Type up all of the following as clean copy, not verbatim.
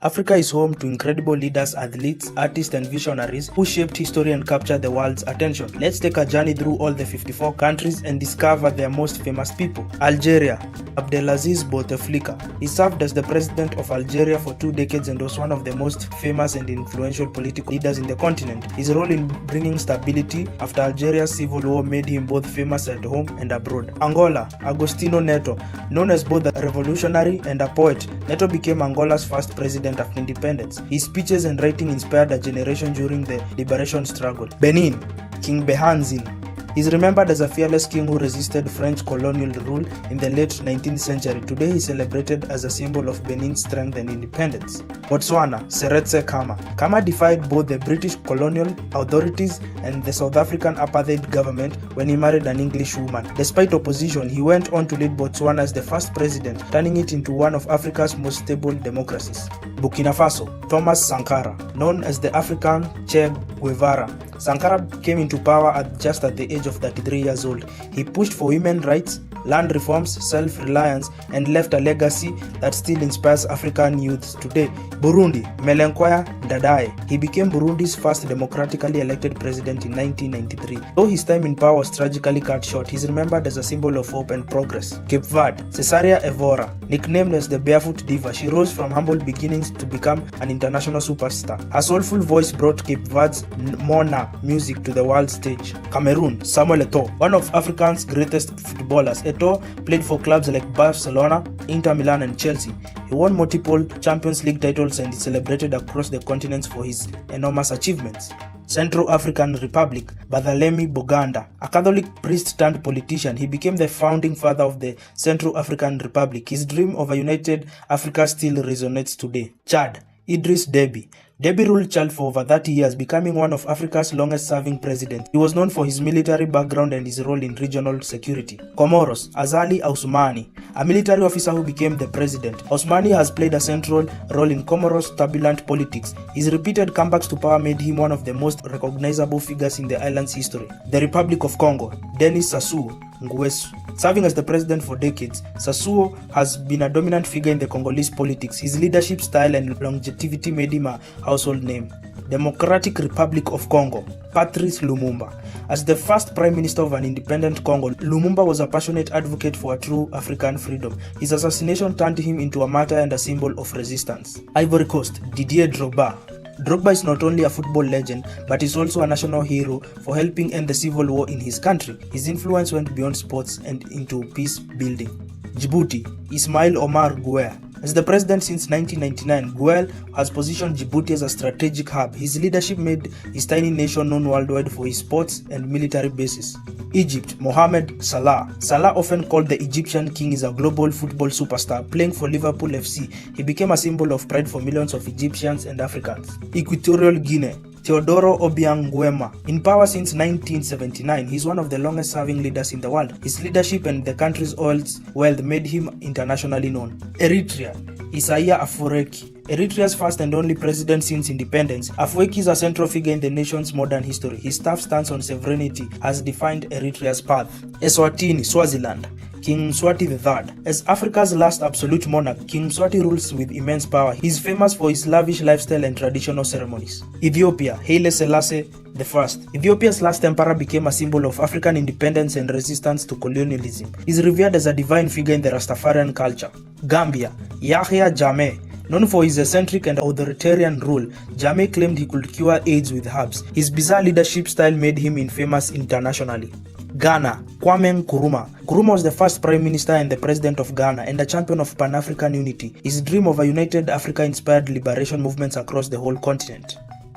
Africa is home to incredible leaders, athletes, artists, and visionaries who shaped history and captured the world's attention. Let's take a journey through all the 54 countries and discover their most famous people. Algeria. Abdelaziz Bouteflika. He served as the president of Algeria for 2 decades and was one of the most famous and influential political leaders in the continent. His role in bringing stability after Algeria's civil war made him both famous at home and abroad. Angola. Agostinho Neto. Known as both a revolutionary and a poet, Neto became Angola's first president after independence. His speeches and writing inspired a generation during the liberation struggle. Benin. King Behanzin. He is remembered as a fearless king who resisted French colonial rule in the late 19th century. Today he is celebrated as a symbol of Benin's strength and independence. Botswana. Seretse Khama. Khama defied both the British colonial authorities and the South African apartheid government when he married an English woman. Despite opposition, he went on to lead Botswana as the first president, turning it into one of Africa's most stable democracies. Burkina Faso. Thomas Sankara. Known as the African Che Guevara, Sankara came into power just at the age of 33 years old. He pushed for women's rights, land reforms, self-reliance, and left a legacy that still inspires African youths today. Burundi. Melenkoya Ndadaye. He became Burundi's first democratically elected president in 1993. Though his time in power was tragically cut short, he is remembered as a symbol of hope and progress. Cape Verde. Cesaria Evora. Nicknamed as the Barefoot Diva, she rose from humble beginnings to become an international superstar. Her soulful voice brought Cape Verde's Mona music to the world stage. Cameroon. Samuel Eto'o. One of Africa's greatest footballers, Eto'o played for clubs like Barcelona, Inter Milan, and Chelsea. He won multiple Champions League titles and is celebrated across the continents for his enormous achievements. Central African Republic. Barthélemy Boganda. A Catholic priest turned politician, he became the founding father of the Central African Republic. His dream of a united Africa still resonates today. Chad. Idriss Déby. Déby ruled Chad for over 30 years, becoming one of Africa's longest-serving presidents. He was known for his military background and his role in regional security. Comoros. Azali Assoumani. A military officer who became the president. Assoumani has played a central role in Comoros' turbulent politics. His repeated comebacks to power made him one of the most recognizable figures in the island's history. The Republic of Congo. Denis Sassou Nguesso. Serving as the president for decades, Sassou has been a dominant figure in the Congolese politics. His leadership style and longevity made him a household name. Democratic Republic of Congo. Patrice Lumumba. As the first prime minister of an independent Congo, Lumumba was a passionate advocate for a true African freedom. His assassination turned him into a martyr and a symbol of resistance. Ivory Coast. Didier Drogba. Drogba is not only a football legend, but is also a national hero for helping end the civil war in his country. His influence went beyond sports and into peace building. Djibouti. Ismail Omar Guelleh. As the president since 1999, Guelleh has positioned Djibouti as a strategic hub. His leadership made his tiny nation known worldwide for his sports and military bases. Egypt. Mohamed Salah. Salah, often called the Egyptian king, is a global football superstar. Playing for Liverpool FC, he became a symbol of pride for millions of Egyptians and Africans. Equatorial Guinea. Teodoro Obiang Nguema. In power since 1979, he is one of the longest-serving leaders in the world. His leadership and the country's oil wealth made him internationally known. Eritrea. Isaiah Afwerki. Eritrea's first and only president since independence, Afwerki is a central figure in the nation's modern history. His tough stance on sovereignty has defined Eritrea's path. Eswatini, Swaziland. King Mswati III. As Africa's last absolute monarch, King Mswati rules with immense power. He is famous for his lavish lifestyle and traditional ceremonies. Ethiopia. Haile Selassie I. Ethiopia's last emperor became a symbol of African independence and resistance to colonialism. He is revered as a divine figure in the Rastafarian culture. Gambia. Yahya Jammeh. Known for his eccentric and authoritarian rule, Jammeh claimed he could cure AIDS with herbs. His bizarre leadership style made him infamous internationally. Ghana. Kwame Nkrumah. Nkrumah was the first prime minister and the president of Ghana and a champion of Pan-African unity. His dream of a united Africa inspired liberation movements across the whole continent.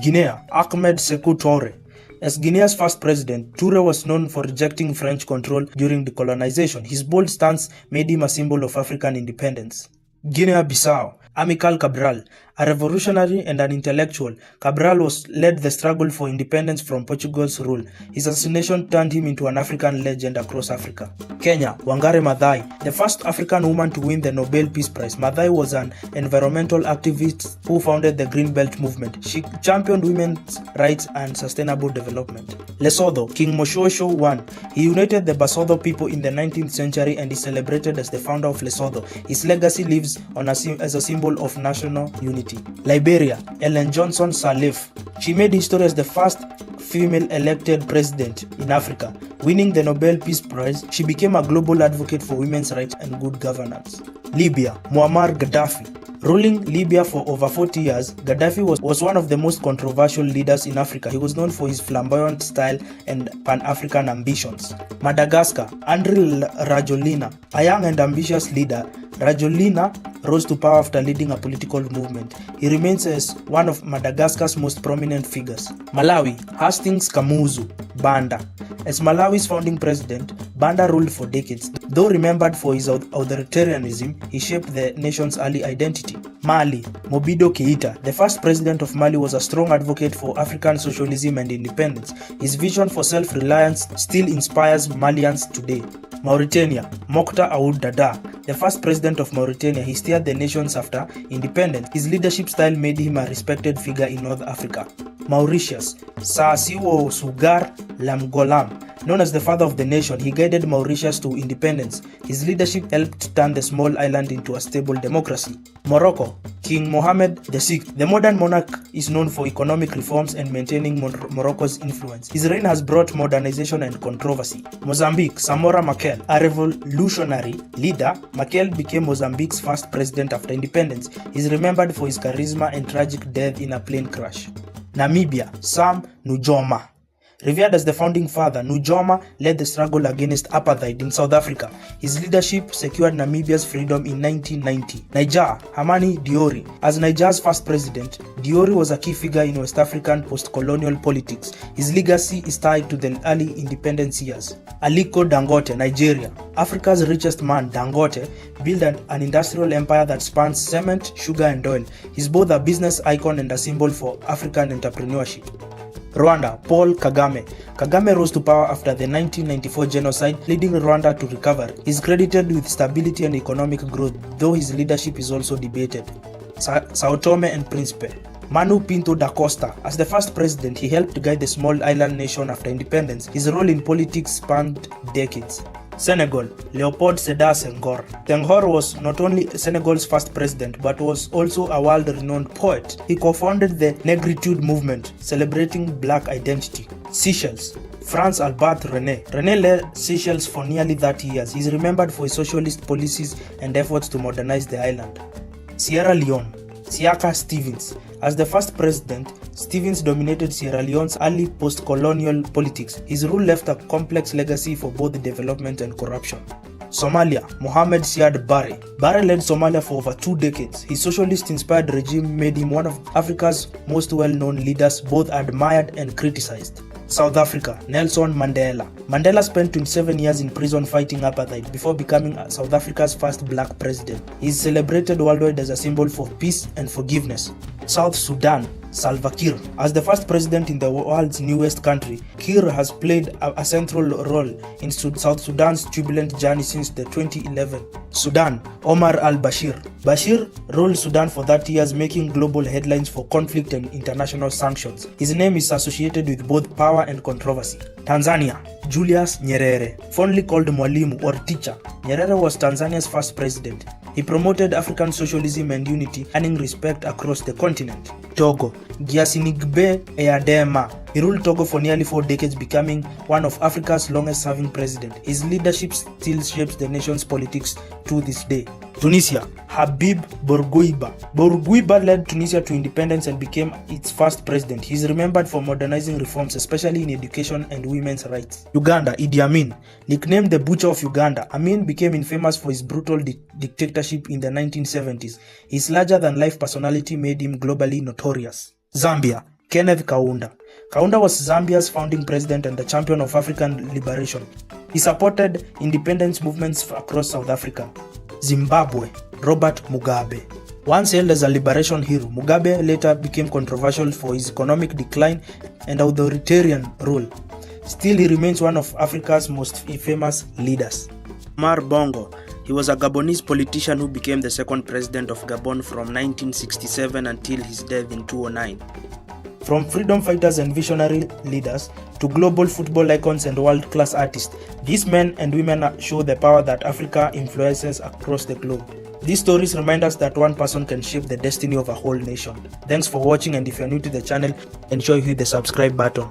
Guinea. Ahmed Sékou Touré. As Guinea's first president, Touré was known for rejecting French control during decolonization. His bold stance made him a symbol of African independence. Guinea-Bissau. Amilcar Cabral. A revolutionary and an intellectual, Cabral led the struggle for independence from Portugal's rule. His assassination turned him into an African legend across Africa. Kenya. Wangari Maathai. The first African woman to win the Nobel Peace Prize, Maathai was an environmental activist who founded the Green Belt movement. She championed women's rights and sustainable development. Lesotho. King Moshoeshoe I. He united the Basotho people in the 19th century and is celebrated as the founder of Lesotho. His legacy lives on as a symbol of national unity. equality. Liberia, Ellen Johnson Sirleaf. She made history as the first female elected president in Africa. Winning the Nobel Peace Prize, she became a global advocate for women's rights and good governance. Libya, Muammar Gaddafi. Ruling Libya for over 40 years, Gaddafi was one of the most controversial leaders in Africa. He was known for his flamboyant style and Pan-African ambitions. Madagascar, Andry Rajoelina. A young and ambitious leader, Rajoelina rose to power after leading a political movement. He remains as one of Madagascar's most prominent figures. Malawi, Hastings Kamuzu Banda. As Malawi's founding president, Banda ruled for decades. Though remembered for his authoritarianism, he shaped the nation's early identity. Mali, Mobutu Keita. The first president of Mali was a strong advocate for African socialism and independence. His vision for self-reliance still inspires Malians today. Mauritania, Mokhtar Ould Daddah. The first president of Mauritania, he steered the nations after independence. His leadership style made him a respected figure in North Africa. Mauritius, Saasiwo Sugar Lamgolam. Known as the father of the nation, he guided Mauritius to independence. His leadership helped turn the small island into a stable democracy. Morocco, King Mohammed VI. The modern monarch is known for economic reforms and maintaining Morocco's influence. His reign has brought modernization and controversy. Mozambique, Samora Machel. A revolutionary leader, Machel became Mozambique's first president after independence. He is remembered for his charisma and tragic death in a plane crash. Namibia, Sam Nujoma. Revered as the founding father, Nujoma led the struggle against apartheid in South Africa. His leadership secured Namibia's freedom in 1990. Niger, Hamani Diori. As Niger's first president, Diori was a key figure in West African post-colonial politics. His legacy is tied to the early independence years. Aliko Dangote, Nigeria. Africa's richest man, Dangote, built an industrial empire that spans cement, sugar and oil. He's both a business icon and a symbol for African entrepreneurship. Rwanda, Paul Kagame. Kagame rose to power after the 1994 genocide, leading Rwanda to recover. He is credited with stability and economic growth, though his leadership is also debated. Sao Tome and Principe. Manu Pinto da Costa. As the first president, he helped guide the small island nation after independence. His role in politics spanned decades. Senegal, Leopold Sedar Senghor. Senghor was not only Senegal's first president, but was also a world-renowned poet. He co-founded the Negritude movement, celebrating black identity. Seychelles, France Albert René. René led Seychelles for nearly 30 years. He is remembered for his socialist policies and efforts to modernize the island. Sierra Leone, Siaka Stevens. As the first president, Stevens dominated Sierra Leone's early post-colonial politics. His rule left a complex legacy for both development and corruption. Somalia, Mohamed Siad Barre. Barre led Somalia for over 2 decades. His socialist-inspired regime made him one of Africa's most well-known leaders, both admired and criticized. South Africa, Nelson Mandela. Mandela spent 27 years in prison fighting apartheid before becoming South Africa's first black president. He is celebrated worldwide as a symbol for peace and forgiveness. South Sudan, Salva Kiir. As the first president in the world's newest country, Kiir has played a central role in South Sudan's turbulent journey since the 2011. Sudan, Omar al-Bashir. Bashir ruled Sudan for 30 years, making global headlines for conflict and international sanctions. His name is associated with both power and controversy. Tanzania, Julius Nyerere. Fondly called Mwalimu or teacher, Nyerere was Tanzania's first president. He promoted African socialism and unity, earning respect across the continent. Togo, Giasinigbe Eyadema. He ruled Togo for nearly 4 decades, becoming one of Africa's longest-serving presidents. His leadership still shapes the nation's politics to this day. Tunisia, Habib Bourguiba. Bourguiba led Tunisia to independence and became its first president. He is remembered for modernizing reforms, especially in education and women's rights. Uganda, Idi Amin. Nicknamed the Butcher of Uganda, Amin became infamous for his brutal dictatorship in the 1970s. His larger-than-life personality made him globally notorious. Zambia, Kenneth Kaunda. Kaunda was Zambia's founding president and the champion of African liberation. He supported independence movements across South Africa. Zimbabwe, Robert Mugabe. Once hailed as a liberation hero, Mugabe later became controversial for his economic decline and authoritarian rule. Still, he remains one of Africa's most famous leaders. Omar Bongo. He was a Gabonese politician who became the second president of Gabon from 1967 until his death in 2009. From freedom fighters and visionary leaders to global football icons and world-class artists, these men and women show the power that Africa influences across the globe. These stories remind us that one person can shape the destiny of a whole nation. Thanks for watching, and if you're new to the channel, ensure you hit the subscribe button.